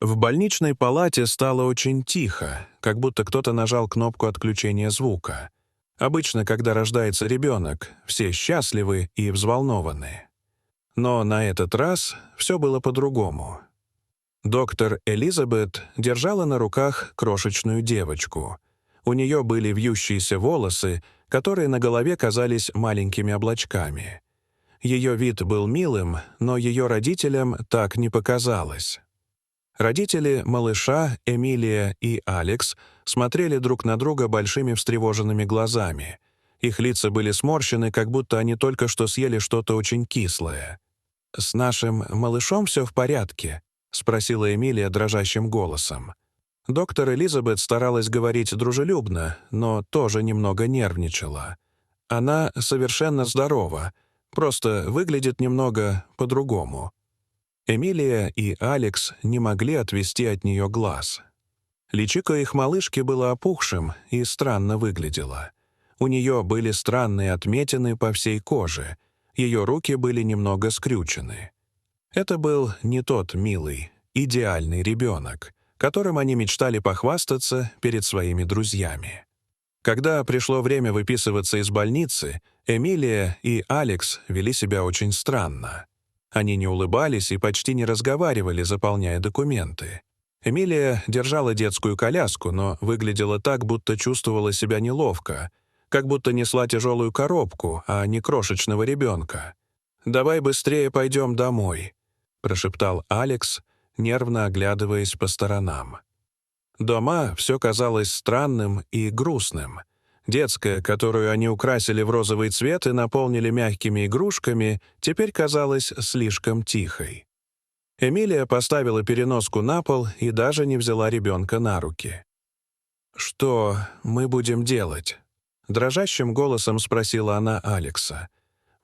В больничной палате стало очень тихо, как будто кто-то нажал кнопку отключения звука. Обычно, когда рождается ребенок, все счастливы и взволнованы. Но на этот раз все было по-другому. Доктор Элизабет держала на руках крошечную девочку. У нее были вьющиеся волосы, которые на голове казались маленькими облачками. Ее вид был милым, но ее родителям так не показалось. Родители малыша, Эмилия и Алекс, смотрели друг на друга большими встревоженными глазами. Их лица были сморщены, как будто они только что съели что-то очень кислое. «С нашим малышом все в порядке?» — спросила Эмилия дрожащим голосом. Доктор Элизабет старалась говорить дружелюбно, но тоже немного нервничала. Она совершенно здорова, просто выглядит немного по-другому. Эмилия и Алекс не могли отвести от нее глаз. Личико их малышки было опухшим и странно выглядело. У нее были странные отметины по всей коже, ее руки были немного скрючены. Это был не тот милый, идеальный ребенок, которым они мечтали похвастаться перед своими друзьями. Когда пришло время выписываться из больницы, Эмилия и Алекс вели себя очень странно. Они не улыбались и почти не разговаривали, заполняя документы. Эмилия держала детскую коляску, но выглядела так, будто чувствовала себя неловко, как будто несла тяжелую коробку, а не крошечного ребенка. «Давай быстрее пойдем домой», — прошептал Алекс, нервно оглядываясь по сторонам. Дома все казалось странным и грустным. Детская, которую они украсили в розовый цвет и наполнили мягкими игрушками, теперь казалась слишком тихой. Эмилия поставила переноску на пол и даже не взяла ребенка на руки. «Что мы будем делать?» — дрожащим голосом спросила она Алекса.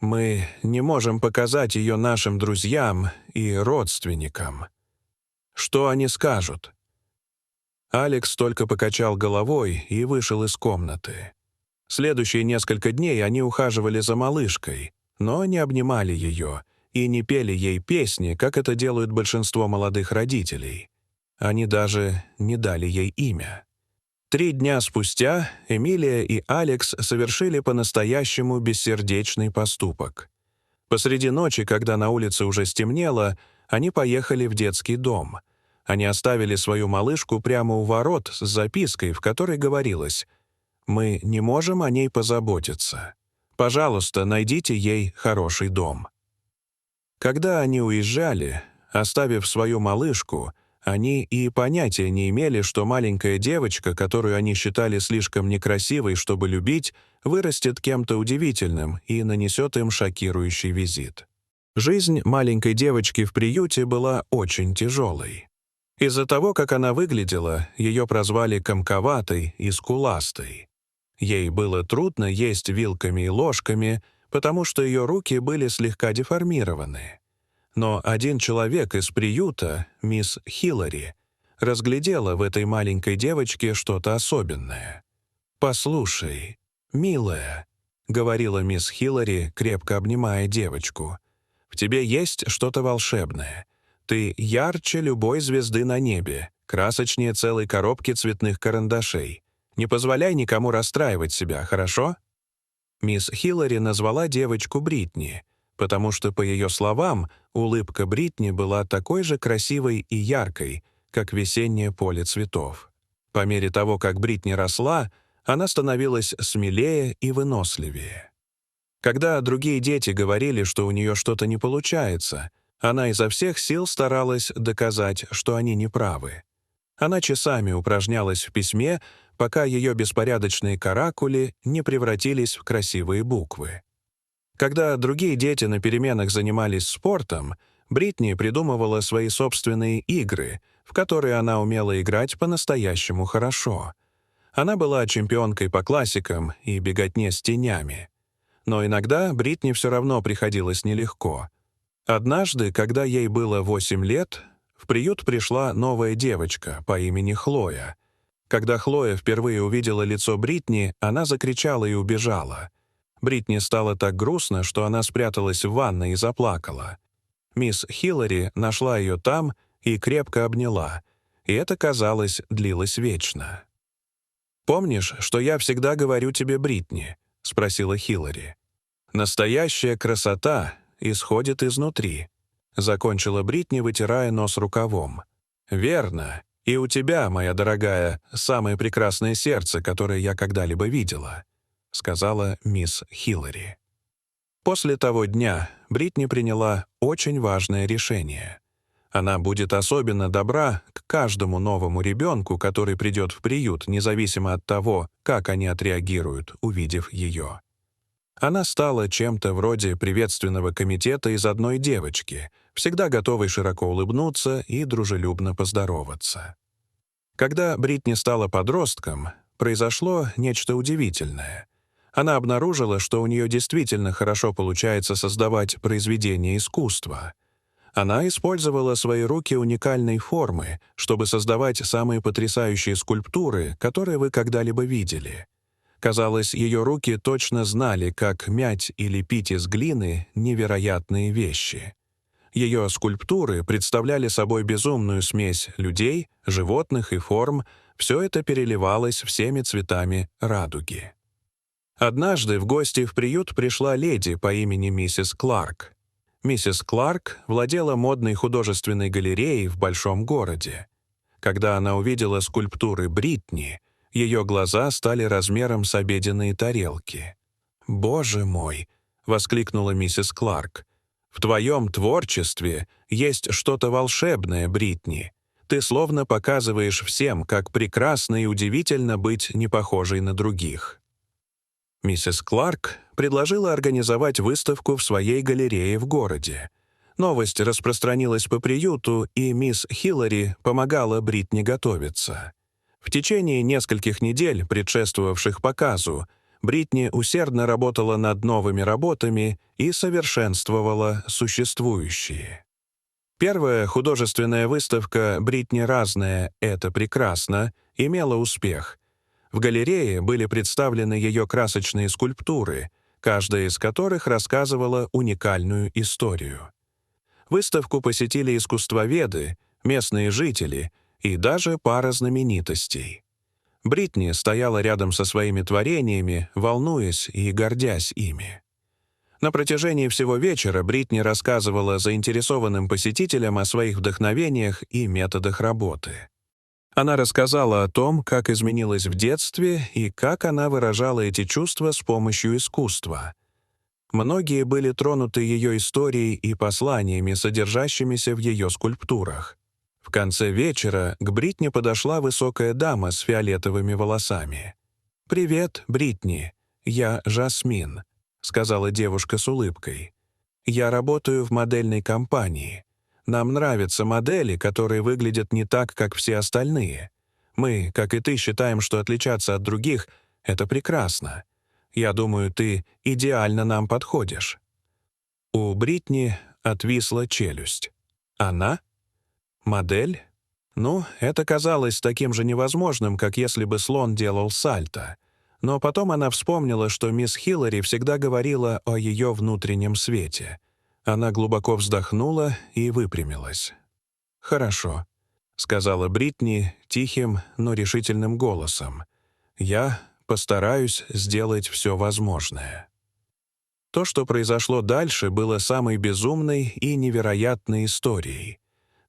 «Мы не можем показать ее нашим друзьям и родственникам. Что они скажут?» Алекс только покачал головой и вышел из комнаты. Следующие несколько дней они ухаживали за малышкой, но не обнимали ее и не пели ей песни, как это делают большинство молодых родителей. Они даже не дали ей имя. 3 дня спустя Эмилия и Алекс совершили по-настоящему бессердечный поступок. Посреди ночи, когда на улице уже стемнело, они поехали в детский дом. Они оставили свою малышку прямо у ворот с запиской, в которой говорилось: «Мы не можем о ней позаботиться. Пожалуйста, найдите ей хороший дом». Когда они уезжали, оставив свою малышку, они и понятия не имели, что маленькая девочка, которую они считали слишком некрасивой, чтобы любить, вырастет кем-то удивительным и нанесет им шокирующий визит. Жизнь маленькой девочки в приюте была очень тяжелой. Из-за того, как она выглядела, ее прозвали комковатой и скуластой. Ей было трудно есть вилками и ложками, потому что ее руки были слегка деформированы. Но один человек из приюта, мисс Хиллари, разглядела в этой маленькой девочке что-то особенное. «Послушай, милая», — говорила мисс Хиллари, крепко обнимая девочку, «в тебе есть что-то волшебное. Ты ярче любой звезды на небе, красочнее целой коробки цветных карандашей. Не позволяй никому расстраивать себя, хорошо?» Мисс Хиллари назвала девочку Бритни, потому что, по ее словам, улыбка Бритни была такой же красивой и яркой, как весеннее поле цветов. По мере того, как Бритни росла, она становилась смелее и выносливее. Когда другие дети говорили, что у нее что-то не получается, она изо всех сил старалась доказать, что они неправы. Она часами упражнялась в письме, пока ее беспорядочные каракули не превратились в красивые буквы. Когда другие дети на переменах занимались спортом, Бритни придумывала свои собственные игры, в которые она умела играть по-настоящему хорошо. Она была чемпионкой по классикам и беготне с тенями. Но иногда Бритни все равно приходилось нелегко. Однажды, когда ей было 8 лет, в приют пришла новая девочка по имени Хлоя. Когда Хлоя впервые увидела лицо Бритни, она закричала и убежала. Бритни стало так грустно, что она спряталась в ванной и заплакала. Мисс Хиллари нашла ее там и крепко обняла, и это, казалось, длилось вечно. «Помнишь, что я всегда говорю тебе, Бритни?» — спросила Хиллари. «Настоящая красота исходит изнутри», — закончила Бритни, вытирая нос рукавом. «Верно. И у тебя, моя дорогая, самое прекрасное сердце, которое я когда-либо видела», — сказала мисс Хиллари. После того дня Бритни приняла очень важное решение. Она будет особенно добра к каждому новому ребенку, который придет в приют, независимо от того, как они отреагируют, увидев ее. Она стала чем-то вроде приветственного комитета из одной девочки, всегда готовой широко улыбнуться и дружелюбно поздороваться. Когда Бритни стала подростком, произошло нечто удивительное. Она обнаружила, что у нее действительно хорошо получается создавать произведения искусства. Она использовала свои руки уникальной формы, чтобы создавать самые потрясающие скульптуры, которые вы когда-либо видели. Казалось, ее руки точно знали, как мять и лепить из глины невероятные вещи. Ее скульптуры представляли собой безумную смесь людей, животных и форм, все это переливалось всеми цветами радуги. Однажды в гости в приют пришла леди по имени миссис Кларк. Миссис Кларк владела модной художественной галереей в большом городе. Когда она увидела скульптуры Бритни, ее глаза стали размером с обеденные тарелки. «Боже мой!» — воскликнула миссис Кларк. «В твоем творчестве есть что-то волшебное, Бритни. Ты словно показываешь всем, как прекрасно и удивительно быть непохожей на других». Миссис Кларк предложила организовать выставку в своей галерее в городе. Новость распространилась по приюту, и мисс Хиллари помогала Бритни готовиться. В течение нескольких недель, предшествовавших показу, Бритни усердно работала над новыми работами и совершенствовала существующие. Первая художественная выставка «Бритни разная, это прекрасно» имела успех. В галерее были представлены ее красочные скульптуры, каждая из которых рассказывала уникальную историю. Выставку посетили искусствоведы, местные жители и даже пара знаменитостей. Бритни стояла рядом со своими творениями, волнуясь и гордясь ими. На протяжении всего вечера Бритни рассказывала заинтересованным посетителям о своих вдохновениях и методах работы. Она рассказала о том, как изменилась в детстве и как она выражала эти чувства с помощью искусства. Многие были тронуты ее историей и посланиями, содержащимися в ее скульптурах. В конце вечера к Бритни подошла высокая дама с фиолетовыми волосами. «Привет, Бритни, я Жасмин», — сказала девушка с улыбкой. «Я работаю в модельной компании. Нам нравятся модели, которые выглядят не так, как все остальные. Мы, как и ты, считаем, что отличаться от других — это прекрасно. Я думаю, ты идеально нам подходишь». У Бритни отвисла челюсть. Она? Модель? Ну, это казалось таким же невозможным, как если бы слон делал сальто. Но потом она вспомнила, что мисс Хиллари всегда говорила о ее внутреннем свете. Она глубоко вздохнула и выпрямилась. «Хорошо», — сказала Бритни тихим, но решительным голосом. «Я постараюсь сделать все возможное». То, что произошло дальше, было самой безумной и невероятной историей.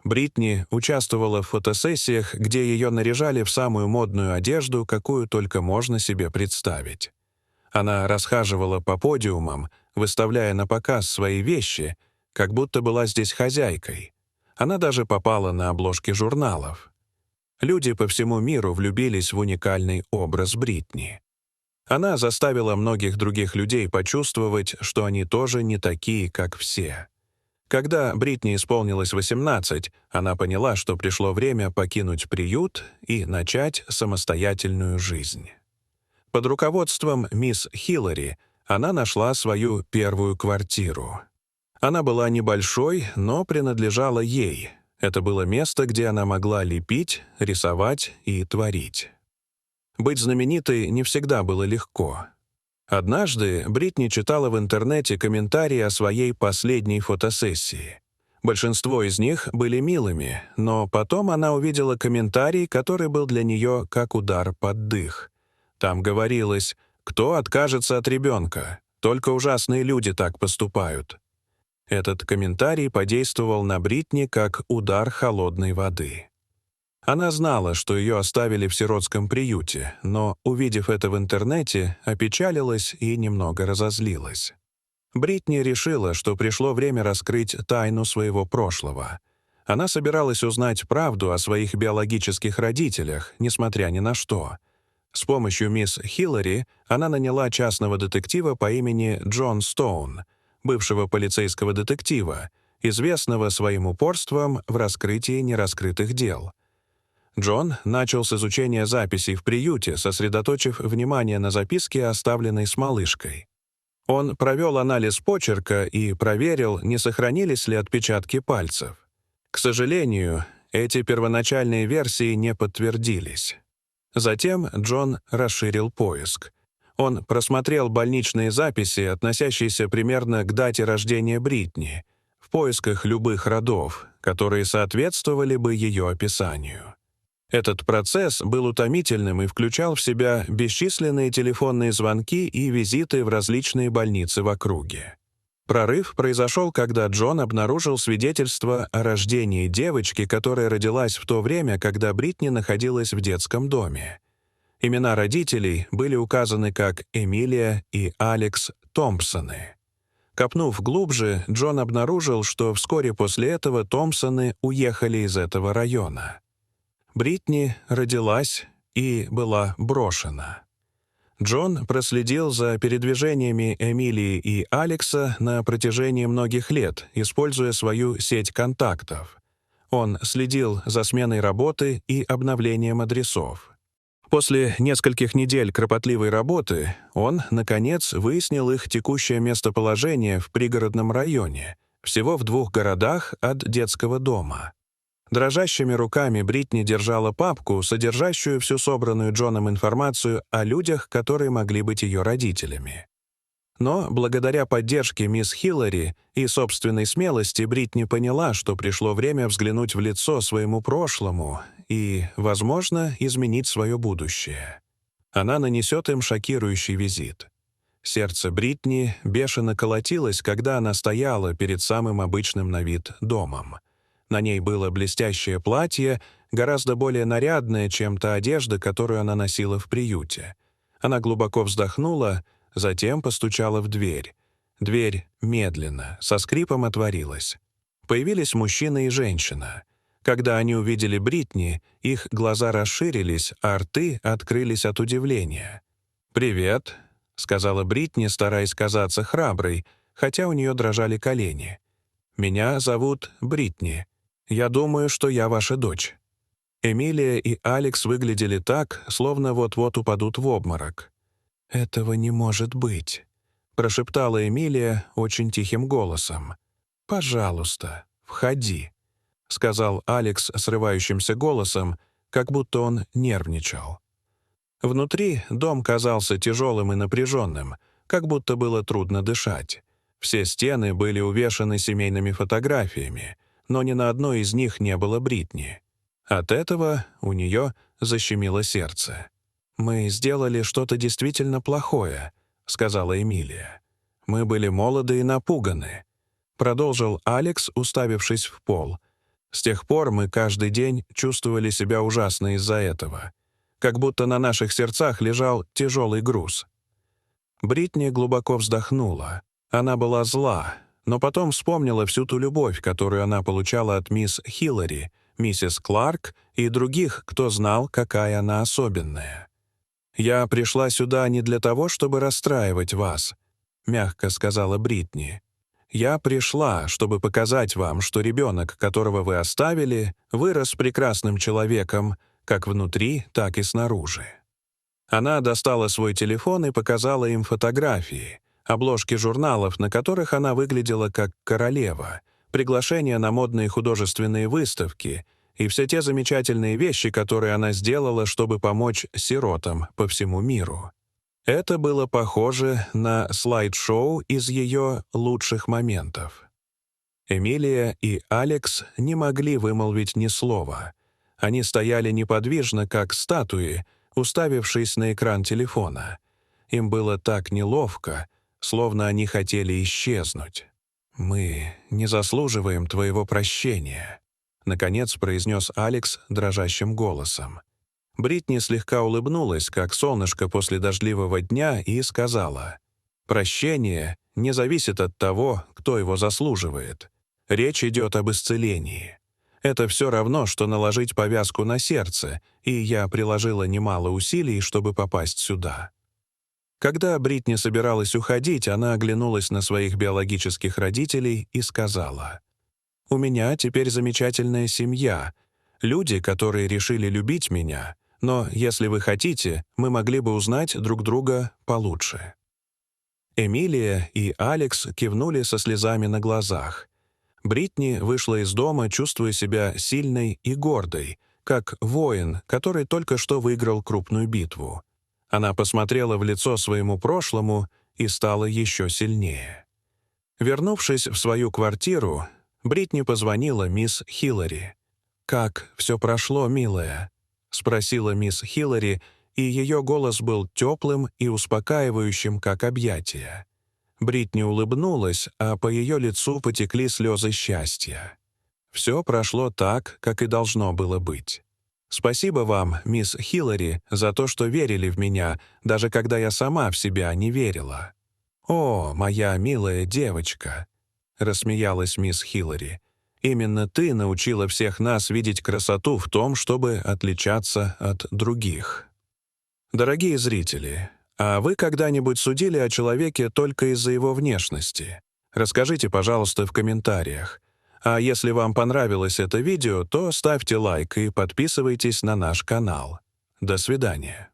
Бритни участвовала в фотосессиях, где ее наряжали в самую модную одежду, какую только можно себе представить. Она расхаживала по подиумам, выставляя на показ свои вещи, как будто была здесь хозяйкой. Она даже попала на обложки журналов. Люди по всему миру влюбились в уникальный образ Бритни. Она заставила многих других людей почувствовать, что они тоже не такие, как все. Когда Бритни исполнилось 18, она поняла, что пришло время покинуть приют и начать самостоятельную жизнь. Под руководством мисс Хиллари она нашла свою первую квартиру. Она была небольшой, но принадлежала ей. Это было место, где она могла лепить, рисовать и творить. Быть знаменитой не всегда было легко. Однажды Бритни читала в интернете комментарии о своей последней фотосессии. Большинство из них были милыми, но потом она увидела комментарий, который был для нее как удар под дых. Там говорилось: «Кто откажется от ребенка? Только ужасные люди так поступают». Этот комментарий подействовал на Бритни как удар холодной воды. Она знала, что ее оставили в сиротском приюте, но, увидев это в интернете, опечалилась и немного разозлилась. Бритни решила, что пришло время раскрыть тайну своего прошлого. Она собиралась узнать правду о своих биологических родителях, несмотря ни на что. С помощью мисс Хиллари она наняла частного детектива по имени Джон Стоун, бывшего полицейского детектива, известного своим упорством в раскрытии нераскрытых дел. Джон начал с изучения записей в приюте, сосредоточив внимание на записке, оставленной с малышкой. Он провел анализ почерка и проверил, не сохранились ли отпечатки пальцев. К сожалению, эти первоначальные версии не подтвердились. Затем Джон расширил поиск. Он просмотрел больничные записи, относящиеся примерно к дате рождения Бритни, в поисках любых родов, которые соответствовали бы ее описанию. Этот процесс был утомительным и включал в себя бесчисленные телефонные звонки и визиты в различные больницы в округе. Прорыв произошел, когда Джон обнаружил свидетельство о рождении девочки, которая родилась в то время, когда Бритни находилась в детском доме. Имена родителей были указаны как Эмилия и Алекс Томпсоны. Копнув глубже, Джон обнаружил, что вскоре после этого Томпсоны уехали из этого района. Бритни родилась и была брошена. Джон проследил за передвижениями Эмилии и Алекса на протяжении многих лет, используя свою сеть контактов. Он следил за сменой работы и обновлением адресов. После нескольких недель кропотливой работы он, наконец, выяснил их текущее местоположение в пригородном районе, всего в 2 городах от детского дома. Дрожащими руками Бритни держала папку, содержащую всю собранную Джоном информацию о людях, которые могли быть ее родителями. Но благодаря поддержке мисс Хиллари и собственной смелости Бритни поняла, что пришло время взглянуть в лицо своему прошлому и, возможно, изменить свое будущее. Она нанесет им шокирующий визит. Сердце Бритни бешено колотилось, когда она стояла перед самым обычным на вид домом. На ней было блестящее платье, гораздо более нарядное, чем та одежда, которую она носила в приюте. Она глубоко вздохнула, затем постучала в дверь. Дверь медленно, со скрипом отворилась. Появились мужчина и женщина. Когда они увидели Бритни, их глаза расширились, а рты открылись от удивления. «Привет», — сказала Бритни, стараясь казаться храброй, хотя у нее дрожали колени. «Меня зовут Бритни. Я думаю, что я ваша дочь». Эмилия и Алекс выглядели так, словно вот-вот упадут в обморок. «Этого не может быть», — прошептала Эмилия очень тихим голосом. «Пожалуйста, входи», — сказал Алекс срывающимся голосом, как будто он нервничал. Внутри дом казался тяжелым и напряженным, как будто было трудно дышать. Все стены были увешаны семейными фотографиями, но ни на одной из них не было Бритни. От этого у нее защемило сердце. «Мы сделали что-то действительно плохое», — сказала Эмилия. «Мы были молоды и напуганы», — продолжил Алекс, уставившись в пол. «С тех пор мы каждый день чувствовали себя ужасно из-за этого, как будто на наших сердцах лежал тяжелый груз». Бритни глубоко вздохнула. Она была зла, но потом вспомнила всю ту любовь, которую она получала от мисс Хиллари, миссис Кларк и других, кто знал, какая она особенная. «Я пришла сюда не для того, чтобы расстраивать вас», — мягко сказала Бритни. «Я пришла, чтобы показать вам, что ребенок, которого вы оставили, вырос прекрасным человеком, как внутри, так и снаружи». Она достала свой телефон и показала им фотографии, обложки журналов, на которых она выглядела как королева, приглашения на модные художественные выставки и все те замечательные вещи, которые она сделала, чтобы помочь сиротам по всему миру. Это было похоже на слайд-шоу из ее лучших моментов. Эмилия и Алекс не могли вымолвить ни слова. Они стояли неподвижно, как статуи, уставившись на экран телефона. Им было так неловко, словно они хотели исчезнуть. «Мы не заслуживаем твоего прощения», — наконец произнес Алекс дрожащим голосом. Бритни слегка улыбнулась, как солнышко после дождливого дня, и сказала: «Прощение не зависит от того, кто его заслуживает. Речь идет об исцелении. Это все равно, что наложить повязку на сердце, и я приложила немало усилий, чтобы попасть сюда». Когда Бритни собиралась уходить, она оглянулась на своих биологических родителей и сказала: «У меня теперь замечательная семья, люди, которые решили любить меня, но, если вы хотите, мы могли бы узнать друг друга получше». Эмилия и Алекс кивнули со слезами на глазах. Бритни вышла из дома, чувствуя себя сильной и гордой, как воин, который только что выиграл крупную битву. Она посмотрела в лицо своему прошлому и стала еще сильнее. Вернувшись в свою квартиру, Бритни позвонила мисс Хиллари. «Как все прошло, милая?» — спросила мисс Хиллари, и ее голос был теплым и успокаивающим, как объятие. Бритни улыбнулась, а по ее лицу потекли слезы счастья. Все прошло так, как и должно было быть. «Спасибо вам, мисс Хиллари, за то, что верили в меня, даже когда я сама в себя не верила». «О, моя милая девочка», — рассмеялась мисс Хиллари, «именно ты научила всех нас видеть красоту в том, чтобы отличаться от других». Дорогие зрители, а вы когда-нибудь судили о человеке только из-за его внешности? Расскажите, пожалуйста, в комментариях. А если вам понравилось это видео, то ставьте лайк и подписывайтесь на наш канал. До свидания.